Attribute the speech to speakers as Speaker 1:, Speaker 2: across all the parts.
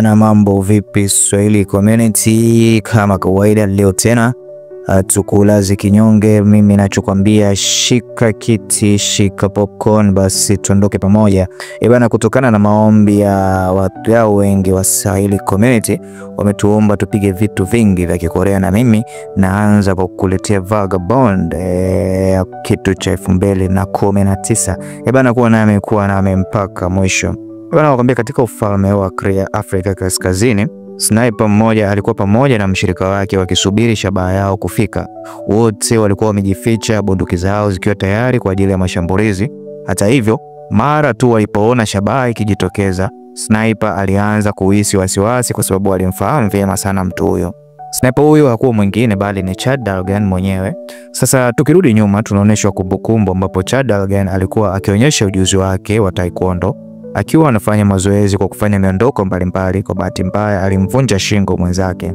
Speaker 1: Na mambo vipi Swahili community, kama kawaida leo tena tukulazi kinyonge. Mimi nachokwambia shika kiti, shika popcorn, basi tuondoke pamoja. Bana, kutokana na maombi ya watu wengi wa Swahili community, wametuomba tupige vitu vingi vya Kikorea, na mimi naanza kwa kukuletea Vagabond kitu cha 2019. Bana, kuwa nami mpaka mwisho. Bana, wakwambia katika ufalme wa Afrika Kaskazini, sniper mmoja alikuwa pamoja na mshirika wake wakisubiri shabaha yao kufika. Wote walikuwa wamejificha, bunduki zao zikiwa tayari kwa ajili ya mashambulizi. Hata hivyo, mara tu walipoona shabaha ikijitokeza, sniper alianza kuhisi wasiwasi kwa sababu alimfahamu vyema sana mtu huyo. Sniper huyo hakuwa mwingine bali ni Chad Dalgan mwenyewe. Sasa tukirudi nyuma, tunaonyeshwa kumbukumbu ambapo Chad Dalgan alikuwa akionyesha ujuzi wake wa taekwondo. Akiwa anafanya mazoezi kwa kufanya miondoko mbalimbali, kwa bahati mbaya alimvunja shingo mwenzake.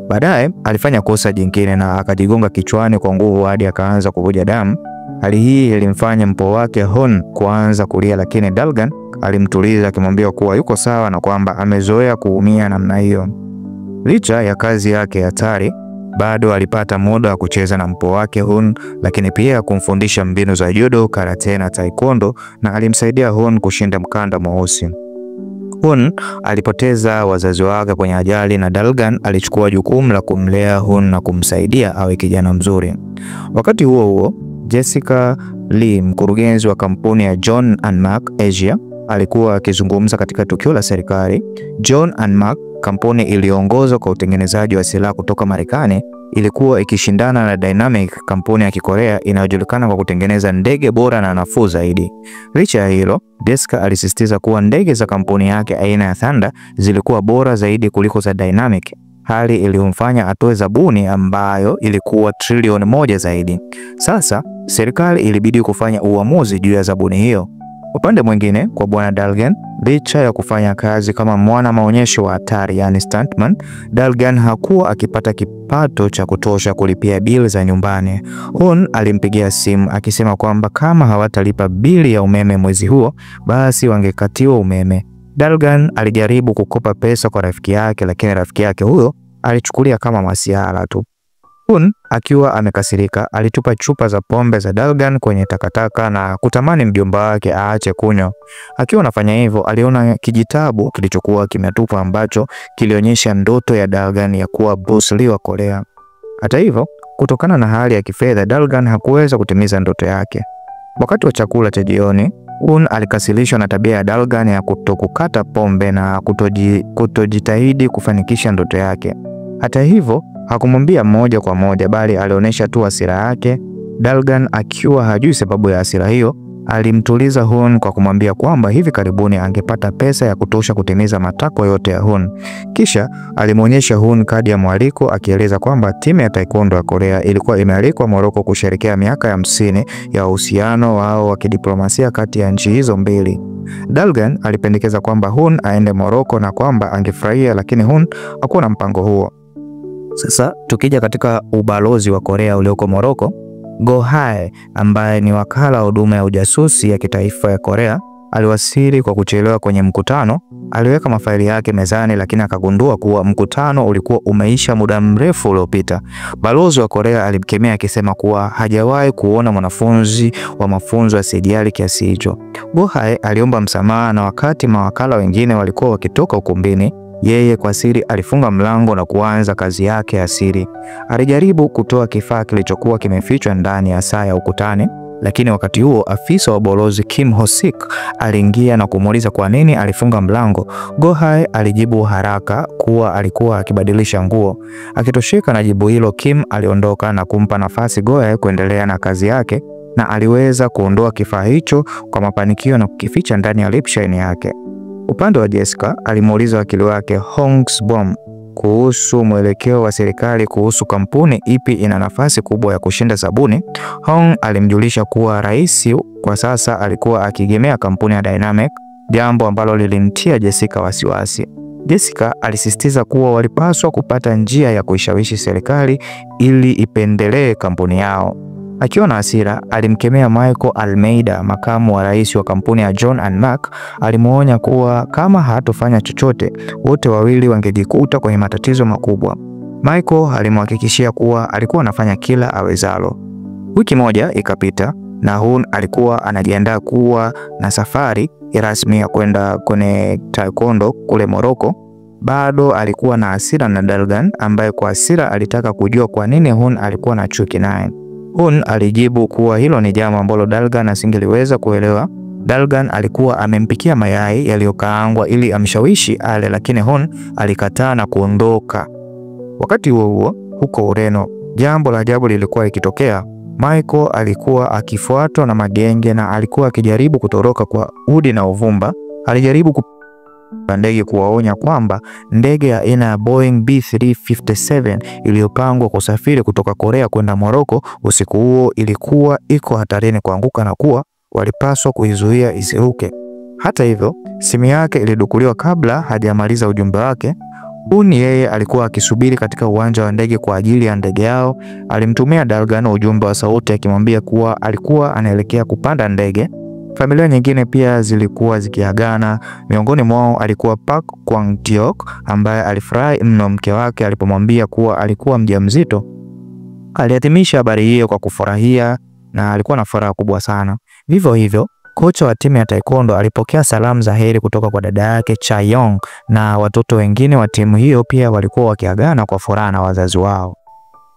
Speaker 1: Baadaye alifanya kosa jingine na akajigonga kichwani kwa nguvu hadi akaanza kuvuja damu. Hali hii ilimfanya mpo wake Hon kuanza kulia, lakini Dalgan alimtuliza akimwambia kuwa yuko sawa na kwamba amezoea kuumia namna hiyo. Licha ya kazi yake hatari, bado alipata muda wa kucheza na mpo wake Hon, lakini pia kumfundisha mbinu za judo, karate na taekwondo, na alimsaidia Hon kushinda mkanda mweusi. Hon alipoteza wazazi wake kwenye ajali na Dalgan alichukua jukumu la kumlea Hon na kumsaidia awe kijana mzuri. Wakati huo huo, Jessica Lee, mkurugenzi wa kampuni ya John and Mark Asia, alikuwa akizungumza katika tukio la serikali. John and Mark, kampuni iliyoongozwa kwa utengenezaji wa silaha kutoka Marekani, ilikuwa ikishindana na Dynamic, kampuni ya Kikorea inayojulikana kwa kutengeneza ndege bora na nafuu zaidi. Licha ya hilo, Jessica alisisitiza kuwa ndege za kampuni yake aina ya Thunder zilikuwa bora zaidi kuliko za Dynamic, hali iliyomfanya atoe zabuni ambayo ilikuwa trilioni 1 zaidi. Sasa serikali ilibidi kufanya uamuzi juu ya zabuni hiyo. Upande mwingine, kwa bwana Dalgan, licha ya kufanya kazi kama mwana maonyesho wa hatari yani stuntman, Dalgan hakuwa akipata kipato cha kutosha kulipia bili za nyumbani. Hon alimpigia simu akisema kwamba kama hawatalipa bili ya umeme mwezi huo, basi wangekatiwa umeme. Dalgan alijaribu kukopa pesa kwa rafiki yake, lakini rafiki yake huyo alichukulia kama masiala tu. Hon akiwa amekasirika alitupa chupa za pombe za Dalgan kwenye takataka na kutamani mjomba wake aache kunywa. Akiwa anafanya hivyo, aliona kijitabu kilichokuwa kimetupwa ambacho kilionyesha ndoto ya Dalgan ya kuwa boss Lee wa Korea. Hata hivyo, kutokana na hali ya kifedha, Dalgan hakuweza kutimiza ndoto yake. Wakati wa chakula cha jioni, Hon alikasirishwa na tabia ya Dalgan ya kutokukata pombe na kutojitahidi kufanikisha ndoto yake. Hata hivyo, hakumwambia moja kwa moja bali alionyesha tu hasira yake. Dalgan, akiwa hajui sababu ya hasira hiyo, alimtuliza Hon kwa kumwambia kwamba hivi karibuni angepata pesa ya kutosha kutimiza matakwa yote ya Hon. Kisha alimuonyesha Hon kadi ya mwaliko akieleza kwamba timu ya taekwondo ya Korea ilikuwa imealikwa Morocco kusherehekea miaka ya 50 ya uhusiano wao wa kidiplomasia kati ya nchi hizo mbili. Dalgan alipendekeza kwamba Hon aende Morocco na kwamba angefurahia, lakini Hon hakuwa na mpango huo. Sasa tukija katika ubalozi wa Korea ulioko Morocco, Go Hae ambaye ni wakala wa huduma ya ujasusi ya kitaifa ya Korea aliwasili kwa kuchelewa kwenye mkutano. Aliweka mafaili yake mezani, lakini akagundua kuwa mkutano ulikuwa umeisha muda mrefu uliopita. Balozi wa Korea alimkemea akisema kuwa hajawahi kuona mwanafunzi wa mafunzo ya sijali kiasi hicho. Go Hae aliomba msamaha, na wakati mawakala wengine walikuwa wakitoka ukumbini, yeye kwa siri alifunga mlango na kuanza kazi yake ya siri. Alijaribu kutoa kifaa kilichokuwa kimefichwa ndani ya saa ya ukutani, lakini wakati huo afisa wa balozi Kim Ho-sik aliingia na kumuuliza kwa nini alifunga mlango. Go Hae alijibu haraka kuwa alikuwa akibadilisha nguo. Akitosheka na jibu hilo, Kim aliondoka na kumpa nafasi Go Hae kuendelea na kazi yake, na aliweza kuondoa kifaa hicho kwa mafanikio na kukificha ndani ya lipshine yake. Upande wa Jessica, alimuuliza wakili wake Hong Sbom kuhusu mwelekeo wa serikali kuhusu kampuni ipi ina nafasi kubwa ya kushinda zabuni. Hong alimjulisha kuwa rais kwa sasa alikuwa akigemea kampuni ya Dynamic, jambo ambalo lilimtia Jessica wasiwasi. Jessica alisisitiza kuwa walipaswa kupata njia ya kuishawishi serikali ili ipendelee kampuni yao. Akiwa na hasira, alimkemea Michael Almeida, makamu wa rais wa kampuni ya John and Mark. Alimuonya kuwa kama hatofanya chochote, wote wawili wangejikuta kwenye matatizo makubwa. Michael alimhakikishia kuwa alikuwa anafanya kila awezalo. Wiki moja ikapita na Hun alikuwa anajiandaa kuwa na safari rasmi ya kwenda kwenye taekwondo kule Morocco. Bado alikuwa na hasira na Dalgan, ambaye kwa hasira alitaka kujua kwa nini Hun alikuwa na chuki naye. Hun alijibu kuwa hilo ni jambo ambalo Dalgan asingeliweza kuelewa. Dalgan alikuwa amempikia mayai yaliyokaangwa ili amshawishi ale, lakini Hun alikataa na kuondoka. Wakati huo huo, huko Ureno, jambo la ajabu lilikuwa likitokea. Michael alikuwa akifuatwa na magenge na alikuwa akijaribu kutoroka kwa udi na uvumba. Alijaribu kupanda ndege kuwaonya kwamba ndege ya aina ya Boeing B357 iliyopangwa kusafiri kutoka Korea kwenda Morocco usiku huo ilikuwa iko hatarini kuanguka na kuwa walipaswa kuizuia isiruke. Hata hivyo, simu yake ilidukuliwa kabla hajamaliza ujumbe wake. Hun yeye alikuwa akisubiri katika uwanja wa ndege kwa ajili ya ndege yao. Alimtumia Dalgan ujumbe wa sauti akimwambia kuwa alikuwa anaelekea kupanda ndege. Familia nyingine pia zilikuwa zikiagana. Miongoni mwao alikuwa Park Kwang-tiok, ambaye alifurahi mno mke wake alipomwambia kuwa alikuwa mjamzito. Aliadhimisha habari hiyo kwa kufurahia na alikuwa na furaha kubwa sana. Vivyo hivyo, kocha wa timu ya taekwondo alipokea salamu za heri kutoka kwa dada yake Chayong, na watoto wengine wa timu hiyo pia walikuwa wakiagana kwa furaha na wazazi wao.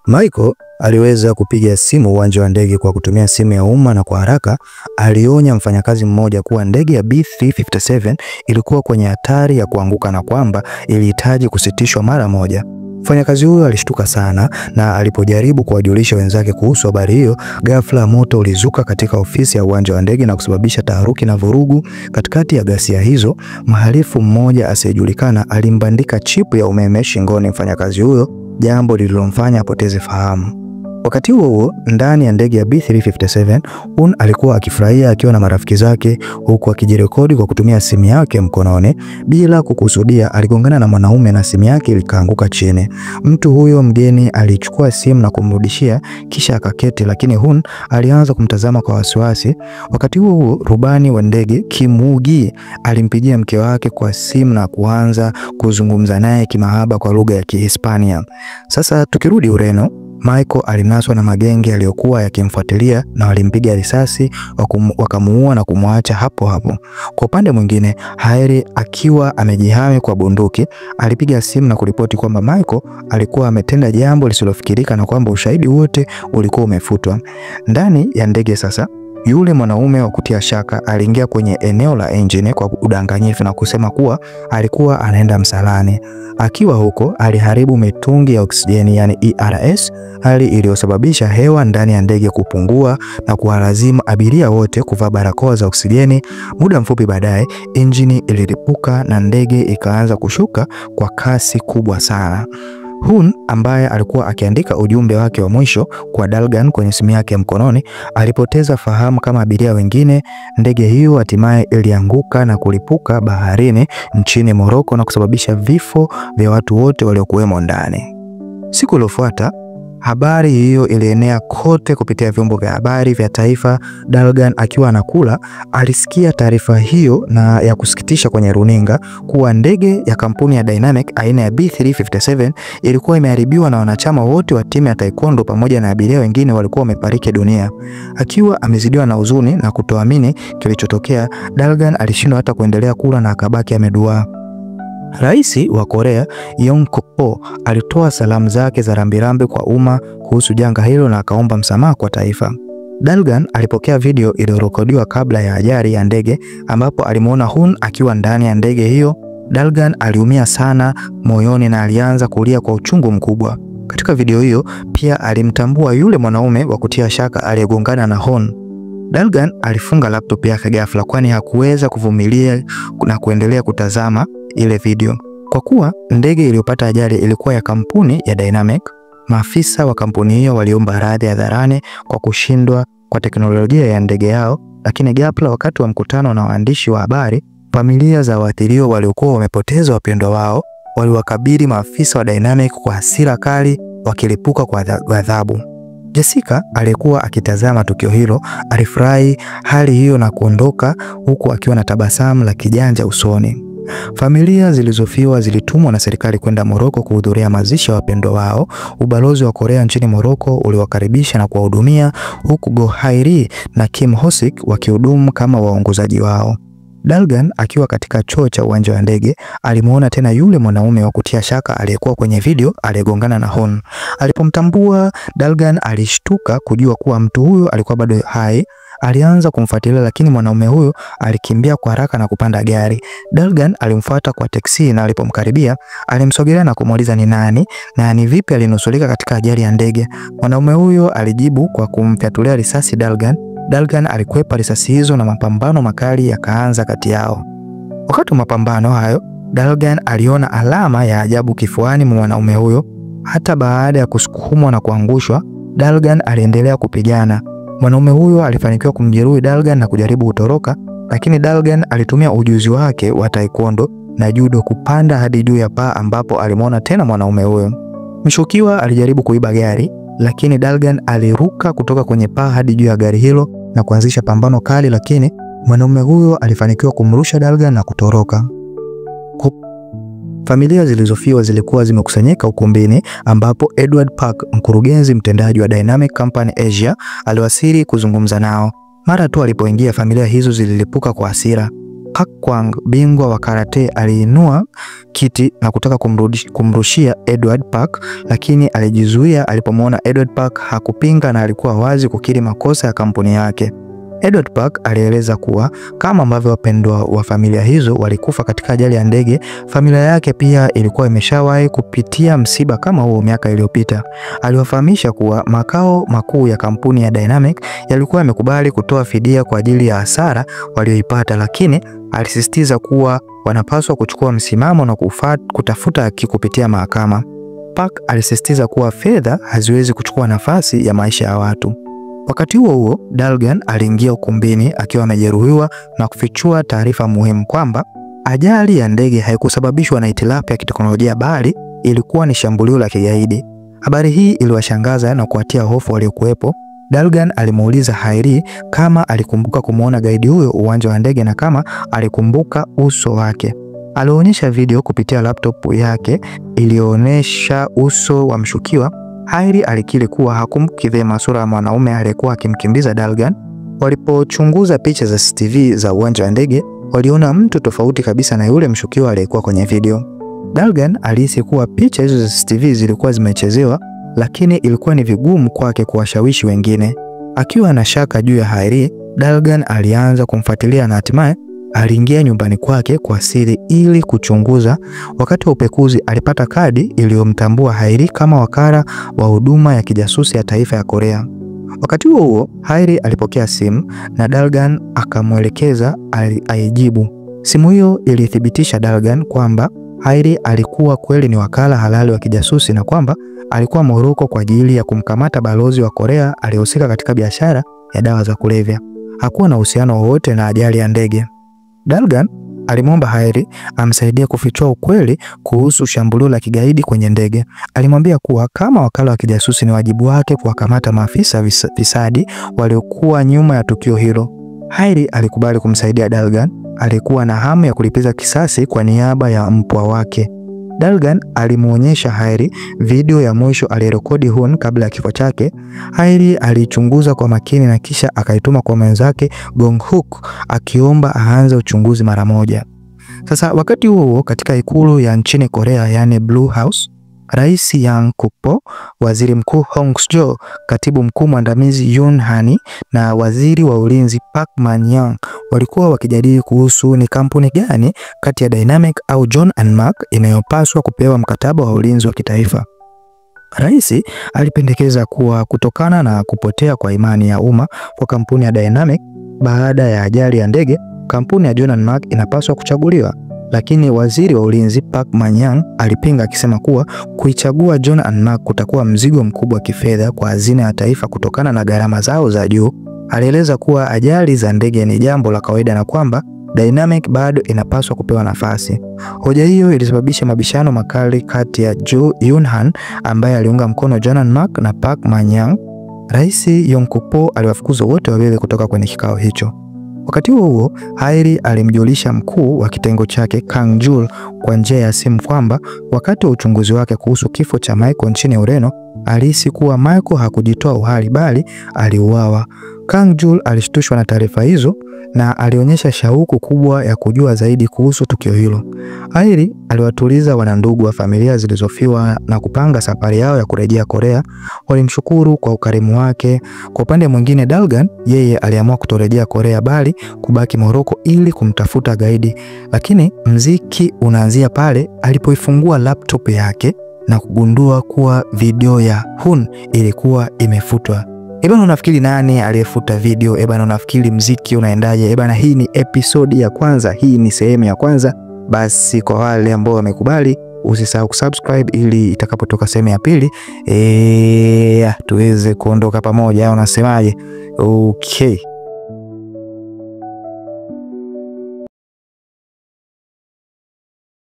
Speaker 1: Michael aliweza kupiga simu uwanja wa ndege kwa kutumia simu ya umma, na kwa haraka alionya mfanyakazi mmoja kuwa ndege ya B357 ilikuwa kwenye hatari ya kuanguka na kwamba ilihitaji kusitishwa mara moja. Mfanyakazi huyo alishtuka sana, na alipojaribu kuwajulisha wenzake kuhusu habari hiyo, ghafla moto ulizuka katika ofisi ya uwanja wa ndege na kusababisha taharuki na vurugu. Katikati ya ghasia hizo, mhalifu mmoja asiyejulikana alimbandika chipu ya umeme shingoni mfanyakazi huyo, jambo lililomfanya apoteze fahamu. Wakati huo ndani ya ndege ya B357, Hun alikuwa akifurahia akiwa na marafiki zake huku akijirekodi kwa kutumia simu yake mkononi. Bila kukusudia, aligongana na mwanaume na simu yake ikaanguka chini. Mtu huyo mgeni alichukua simu na kumrudishia kisha akaketi, lakini Hun alianza kumtazama kwa wasiwasi. Wakati huo rubani wa ndege Kim Woo-gi alimpigia mke wake kwa simu na kuanza kuzungumza naye kimahaba kwa lugha ya Kihispania. Sasa tukirudi Ureno, Michael alinaswa na magenge yaliyokuwa yakimfuatilia na walimpiga risasi, wakamuua na kumwacha hapo hapo. Kwa upande mwingine, Harry akiwa amejihami kwa bunduki alipiga simu na kuripoti kwamba Michael alikuwa ametenda jambo lisilofikirika na kwamba ushahidi wote ulikuwa umefutwa. Ndani ya ndege sasa, yule mwanaume wa kutia shaka aliingia kwenye eneo la engine kwa udanganyifu na kusema kuwa alikuwa anaenda msalani. Akiwa huko aliharibu mitungi ya oksijeni yani ERS, hali iliyosababisha hewa ndani ya ndege kupungua na kuwalazimu abiria wote kuvaa barakoa za oksijeni. Muda mfupi baadaye engine ililipuka na ndege ikaanza kushuka kwa kasi kubwa sana. Hun ambaye alikuwa akiandika ujumbe wake wa mwisho kwa Dalgan kwenye simu yake ya mkononi alipoteza fahamu kama abiria wengine. Ndege hiyo hatimaye ilianguka na kulipuka baharini nchini Morocco na kusababisha vifo vya watu wote waliokuwemo ndani. Siku iliyofuata habari hiyo ilienea kote kupitia vyombo vya habari vya taifa. Dalgan akiwa anakula alisikia taarifa hiyo na ya kusikitisha kwenye runinga kuwa ndege ya kampuni ya Dynamic aina ya B357 ilikuwa imeharibiwa na wanachama wote wa timu ya taekwondo pamoja na abiria wengine walikuwa wamefariki dunia. Akiwa amezidiwa na huzuni na kutoamini kilichotokea, Dalgan alishindwa hata kuendelea kula na akabaki ameduaa. Rais wa Korea Yoon Suk-yeol alitoa salamu zake za rambirambi kwa umma kuhusu janga hilo na akaomba msamaha kwa taifa. Dalgan alipokea video iliyorekodiwa kabla ya ajali ya ndege ambapo alimuona Hun akiwa ndani ya ndege hiyo. Dalgan aliumia sana moyoni na alianza kulia kwa uchungu mkubwa. Katika video hiyo pia alimtambua yule mwanaume wa kutia shaka aliyegongana na Hun. Dalgan alifunga laptop yake ghafla kwani hakuweza kuvumilia na kuendelea kutazama ile video. Kwa kuwa ndege iliyopata ajali ilikuwa ya kampuni ya Dynamic, maafisa wa kampuni hiyo waliomba radhi hadharani kwa kushindwa kwa teknolojia ya ndege yao. Lakini ghafla wakati wa mkutano na waandishi wa habari, familia za waathiriwa waliokuwa wamepoteza wapendwa wao waliwakabili maafisa wa Dynamic kwa hasira kali, wakilipuka kwa ghadhabu.
Speaker 2: Jessica aliyekuwa akitazama tukio hilo alifurahi hali hiyo na kuondoka huku akiwa na tabasamu la kijanja usoni. Familia zilizofiwa zilitumwa na serikali kwenda Morocco kuhudhuria mazishi ya wapendwa wao. Ubalozi wa Korea nchini Morocco uliwakaribisha na kuwahudumia, huku Go Hae-ri na Kim Ho-sik wakihudumu kama waongozaji wao. Dalgan akiwa katika choo cha uwanja wa ndege alimuona tena yule mwanaume wa kutia shaka aliyekuwa kwenye video aliyegongana na Hoon. Alipomtambua, Dalgan alishtuka kujua kuwa mtu huyo alikuwa bado hai. Alianza kumfuatilia, lakini mwanaume huyo alikimbia kwa haraka na kupanda gari. Dalgan alimfuata kwa teksi na alipomkaribia alimsogelea na kumuuliza ni nani na ni vipi alinusurika katika ajali ya ndege. Mwanaume huyo alijibu kwa kumfyatulia risasi Dalgan. Dalgan alikwepa risasi hizo na mapambano makali yakaanza kati yao. Wakati wa mapambano hayo, Dalgan aliona alama ya ajabu kifuani mwa mwanaume huyo. Hata baada ya kusukumwa na kuangushwa, Dalgan aliendelea kupigana. Mwanaume huyo alifanikiwa kumjeruhi Dalgan na kujaribu kutoroka, lakini Dalgan alitumia ujuzi wake wa taekwondo na judo kupanda hadi juu ya paa ambapo alimwona tena mwanaume huyo. Mshukiwa alijaribu kuiba gari, lakini Dalgan aliruka kutoka kwenye paa hadi juu ya gari hilo na kuanzisha pambano kali, lakini mwanaume huyo alifanikiwa kumrusha Dalgan na kutoroka. Familia zilizofiwa zilikuwa zimekusanyika ukumbini ambapo Edward Park, mkurugenzi mtendaji wa Dynamic Company Asia, aliwasili kuzungumza nao. Mara tu alipoingia, familia hizo zililipuka kwa hasira. Park Kwang, bingwa wa karate, aliinua kiti na kutaka kumrushia Edward Park, lakini alijizuia alipomwona Edward Park hakupinga na alikuwa wazi kukiri makosa ya kampuni yake. Edward Park alieleza kuwa kama ambavyo wapendwa wa familia hizo walikufa katika ajali ya ndege, familia yake pia ilikuwa imeshawahi kupitia msiba kama huo miaka iliyopita. Aliwafahamisha kuwa makao makuu ya kampuni ya Dynamic yalikuwa yamekubali kutoa fidia kwa ajili ya hasara walioipata, lakini alisisitiza kuwa wanapaswa kuchukua msimamo na kutafuta haki kupitia mahakama. Park alisisitiza kuwa fedha haziwezi kuchukua nafasi ya maisha ya watu. Wakati huo Dalgan aliingia ukumbini akiwa amejeruhiwa na kufichua taarifa muhimu kwamba ajali ya ndege haikusababishwa na hitilafu ya kiteknolojia bali ilikuwa ni shambulio la kigaidi. Habari hii iliwashangaza na kuwatia hofu waliokuwepo. Dalgan alimuuliza Hae-ri kama alikumbuka kumuona gaidi huyo uwanja wa ndege na kama alikumbuka uso wake. Alionyesha video kupitia laptop yake iliyoonyesha uso wa mshukiwa. Hae-ri alikiri kuwa hakumbuki vyema sura ya mwanaume aliyekuwa akimkimbiza Dalgan. Walipochunguza picha za CCTV za uwanja wa ndege, waliona mtu tofauti kabisa na yule mshukiwa aliyekuwa kwenye video. Dalgan alihisi kuwa picha hizo za CCTV zilikuwa zimechezewa, lakini ilikuwa ni vigumu kwake kuwashawishi wengine. Akiwa na shaka juu ya Hae-ri, Dalgan alianza kumfuatilia na hatimaye aliingia nyumbani kwake kwa siri ili kuchunguza. Wakati wa upekuzi alipata kadi iliyomtambua Hae-ri kama wakala wa huduma ya kijasusi ya taifa ya Korea. Wakati huo Hae-ri alipokea simu na Dalgan akamwelekeza aijibu. Simu hiyo ilithibitisha Dalgan kwamba Hae-ri alikuwa kweli ni wakala halali wa kijasusi na kwamba alikuwa Morocco kwa ajili ya kumkamata balozi wa Korea aliyehusika katika biashara ya dawa za kulevya. Hakuwa na uhusiano wowote na ajali ya ndege. Dalgan alimwomba Hae-ri amsaidie kufichua ukweli kuhusu shambulio la kigaidi kwenye ndege. Alimwambia kuwa kama wakala wa kijasusi ni wajibu wake kuwakamata maafisa fisadi waliokuwa nyuma ya tukio hilo. Hae-ri alikubali kumsaidia Dalgan. Alikuwa na hamu ya kulipiza kisasi kwa niaba ya mpwa wake. Dalgan alimuonyesha Hae-ri video ya mwisho aliyerekodi Hoon kabla ya kifo chake. Hae-ri alichunguza kwa makini na kisha akaituma kwa mwenzake Gong-hook akiomba aanze uchunguzi mara moja. Sasa wakati huo katika ikulu ya nchini Korea, yani Blue House, Rais Yang Kuk-po, Waziri Mkuu Hong Seo, Katibu Mkuu Mwandamizi Yoon Han na Waziri wa Ulinzi Park Man-young walikuwa wakijadili kuhusu ni kampuni gani kati ya Dynamic au John & Mark inayopaswa kupewa mkataba wa ulinzi wa kitaifa. Rais alipendekeza kuwa kutokana na kupotea kwa imani ya umma kwa kampuni ya Dynamic baada ya ajali ya ndege, kampuni ya John & Mark inapaswa kuchaguliwa. Lakini waziri wa ulinzi Park Man-young alipinga akisema kuwa kuichagua John & Mark kutakuwa mzigo mkubwa kifedha kwa hazina ya taifa kutokana na gharama zao za juu. Alieleza kuwa ajali za ndege ni jambo la kawaida na kwamba Dynamic bado inapaswa kupewa nafasi. Hoja hiyo ilisababisha mabishano makali kati ya Yoon Han ambaye aliunga mkono John & Mark na Park Man-young. Rais Yong-kuk-pol aliwafukuza wote wawili kutoka kwenye kikao hicho. Wakati huo Hailey alimjulisha mkuu wa kitengo chake Kang-jul kwa njia ya simu kwamba wakati wa uchunguzi wake kuhusu kifo cha Michael nchini Ureno, alihisi kuwa Michael hakujitoa uhai bali aliuawa. Kang-jul alishtushwa na taarifa hizo na alionyesha shauku kubwa ya kujua zaidi kuhusu tukio hilo. Hailey aliwatuliza wanandugu wa familia zilizofiwa na kupanga safari yao ya kurejea Korea. Walimshukuru kwa ukarimu wake. Kwa upande mwingine, Dalgan yeye aliamua kutorejea Korea bali kubaki Morocco ili kumtafuta gaidi. Lakini mziki unaanzia pale alipoifungua laptop yake na kugundua kuwa video ya Hun ilikuwa imefutwa. Ebana, unafikiri nani aliyefuta video? Ebana, unafikiri mziki unaendaje? Ebana, hii ni episode ya kwanza, hii ni sehemu ya kwanza. Basi kwa wale ambao wamekubali, usisahau kusubscribe ili itakapotoka sehemu ya pili tuweze kuondoka pamoja. Unasemaje? Okay.